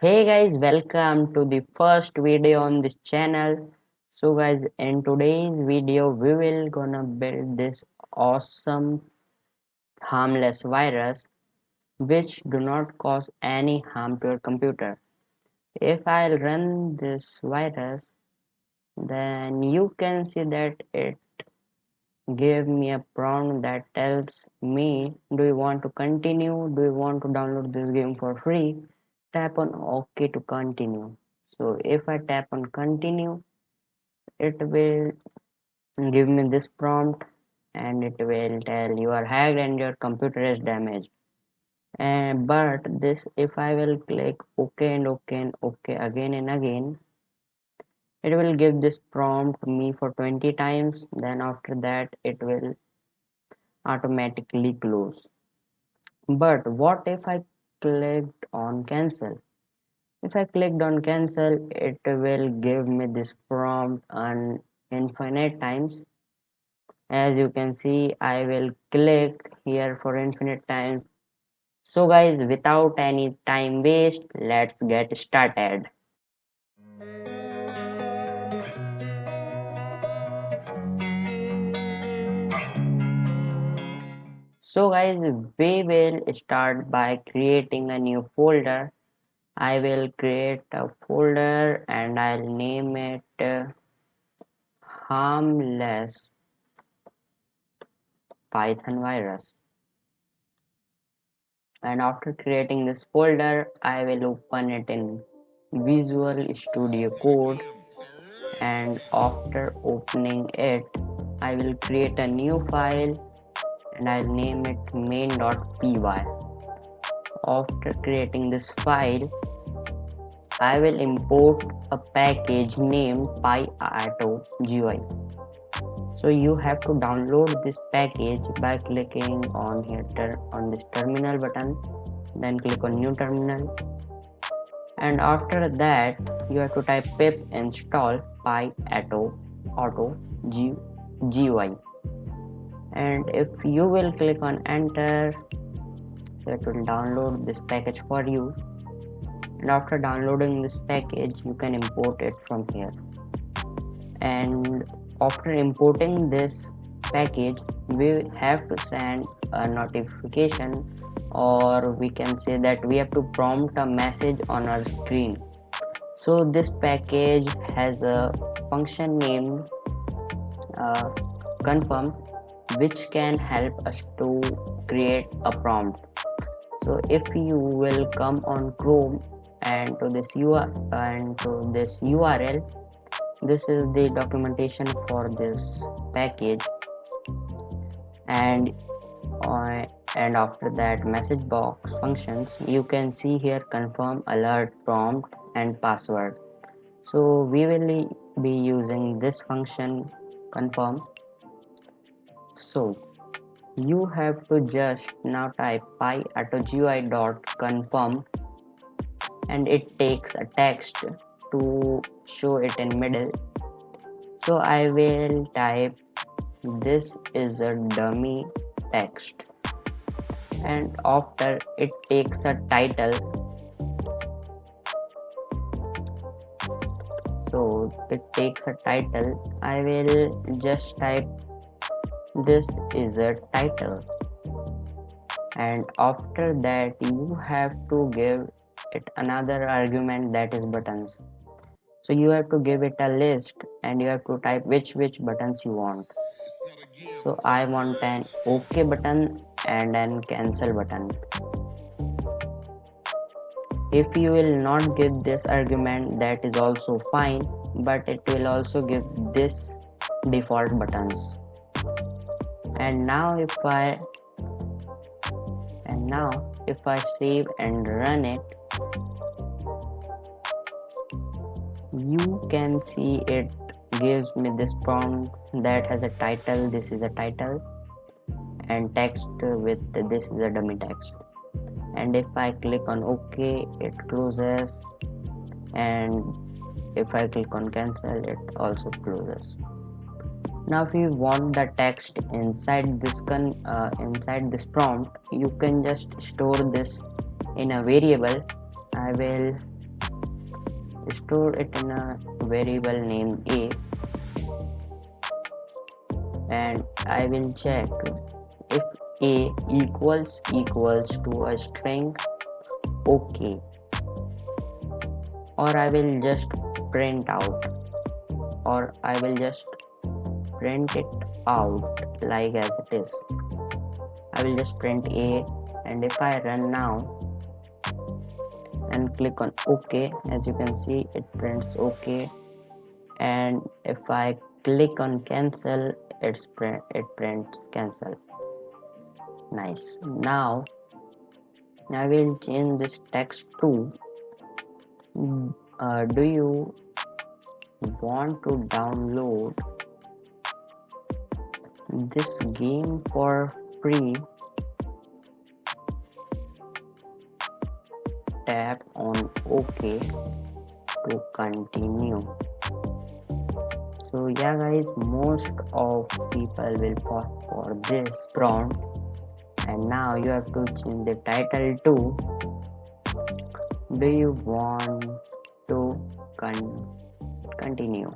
Hey guys, welcome to the first video on this channel. So guys, in today's video we will gonna build this awesome harmless virus which do not cause any harm to your computer. If I'll run this virus, then you can see that it gave me a prompt that tells me, do you want to continue, do you want to download this game for free? Tap on OK to continue. So if I tap on continue, it will give me this prompt and it will tell you are hacked and your computer is damaged. And but this, if I will click OK and OK and OK again and again, it will give this prompt me for 20 times. Then after that it will automatically close. But what if I clicked on cancel? If I clicked on cancel, it will give me this prompt on infinite times. As you can see, I will click here for infinite times. So guys, without any time waste, let's get started. So guys, we will start by creating a new folder. I will create a folder and I'll name it harmless Python virus. And after creating this folder, I will open it in Visual Studio Code, and after opening it, I will create a new file and I'll name it main.py. After creating this file, I will import a package named PyAutoGui. So you have to download this package by clicking on here on this terminal button, then click on new terminal, and after that you have to type pip install PyAutoGui, and if you will click on enter, it will download this package for you. And after downloading this package, you can import it from here. And after importing this package, we have to send a notification, or we can say that we have to prompt a message on our screen. So this package has a function named confirm, which can help us to create a prompt. So if you will come on Chrome and to this URL, this is the documentation for this package, and after that message box functions, you can see here confirm, alert, prompt and password. So we will be using this function confirm. So you have to just now type pyAutoGui.confirm, and it takes a text to show it in middle. So I will type this is a dummy text, and after it takes a title. So it takes a title. I will just type this is a title, and after that you have to give it another argument, that is buttons. So you have to give it a list and you have to type which buttons you want. So I want an OK button and an cancel button. If you will not give this argument, that is also fine, but it will also give this default buttons. And now if I save and run it, you can see it gives me this prompt that has a title, this is a title, and text with this is a dummy text. And if I click on OK, it closes, and if I click on cancel, it also closes. Now if you want the text inside this prompt, you can just store this in a variable. I will store it in a variable named a, and I will check if a equals to a string okay, or I will just print out, or I will just print it out like as it is. I will just print a, and if I run now and click on OK, as you can see it prints OK, and if I click on cancel, it prints cancel. Nice. Now I will change this text to do you want to download this game for free? Tap on OK to continue. So yeah guys, most of people will fall for this prompt, and now you have to change the title to do you want to continue,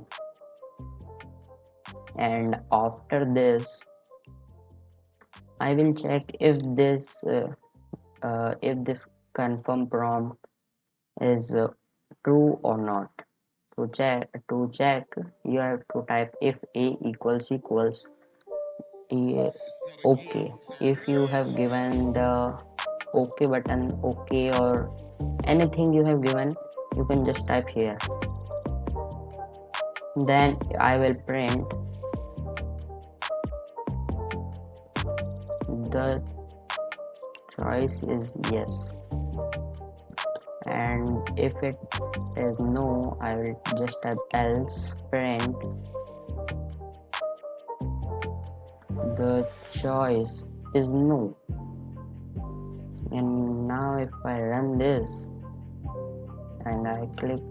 and after this I will check if this confirm prompt is true or not. To check you have to type if a equals okay. If you have given the okay button, okay, or anything you have given, you can just type here. Then I will print the choice is yes, and if it is no, I will just type else. Print the choice is no, and now if I run this and I click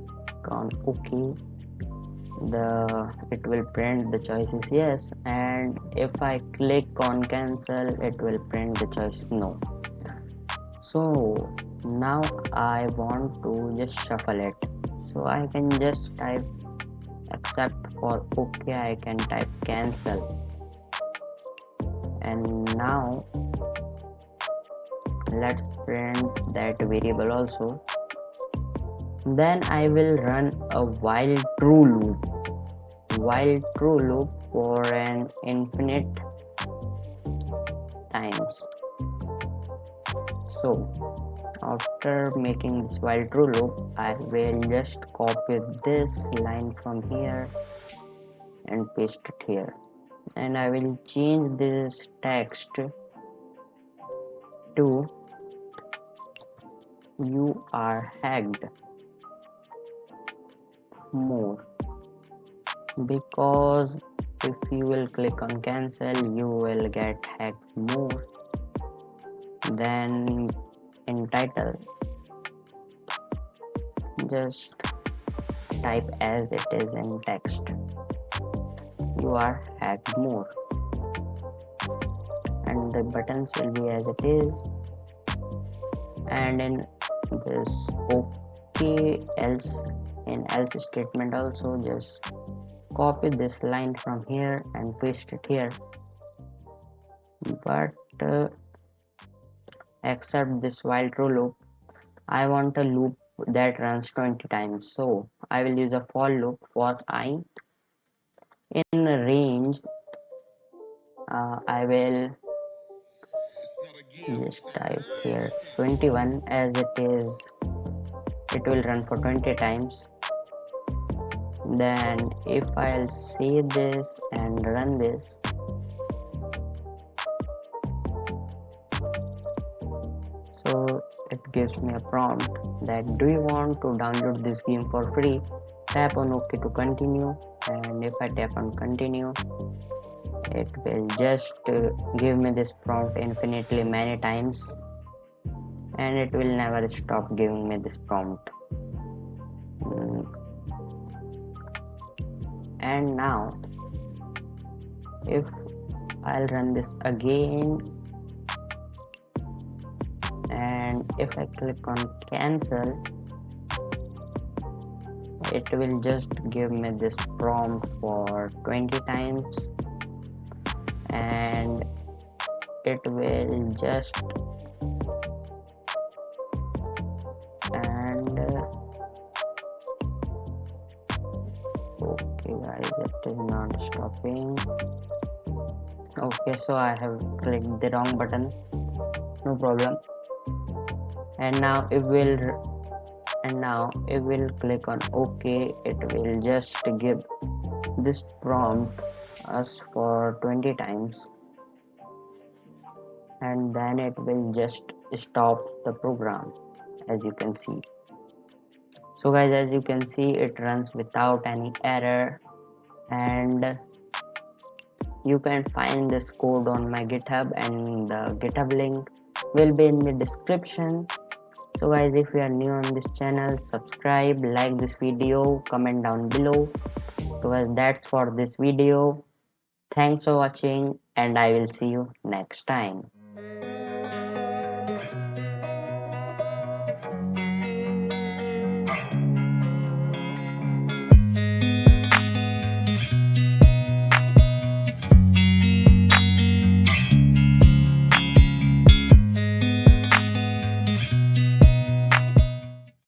on OK, it will print the choice is yes, and if I click on cancel, it will print the choice is no. So now I want to just shuffle it, so I can just type except for OK, I can type cancel, and now let's print that variable also. Then I will run a while true loop for an infinite times. So after making this while true loop, I will just copy this line from here and paste it here, and I will change this text to you are hacked more, because if you will click on cancel, you will get hacked more. Then in title just type as it is in text, you are hacked more, and the buttons will be as it is, and in this okay else, in else statement also just copy this line from here and paste it here, but except this while true loop, I want a loop that runs 20 times, so I will use a for loop for I in range. I will just type here 21, as it is it will run for 20 times. Then if I'll save this and run this, so it gives me a prompt that do you want to download this game for free? Tap on OK to continue, and if I tap on continue, it will just give me this prompt infinitely many times, and it will never stop giving me this prompt. And now if I'll run this again, and if I click on cancel, it will just give me this prompt for 20 times, and it will just and okay guys, it is not stopping. Okay, so I have clicked the wrong button, no problem. And now it will click on OK. It will just give this prompt us for 20 times, and then it will just stop the program, as you can see. So guys, as you can see, it runs without any error, and you can find this code on my GitHub, and the GitHub link will be in the description. So guys, if you are new on this channel, subscribe, like this video, comment down below. So guys, that's for this video. Thanks for watching, and I will see you next time.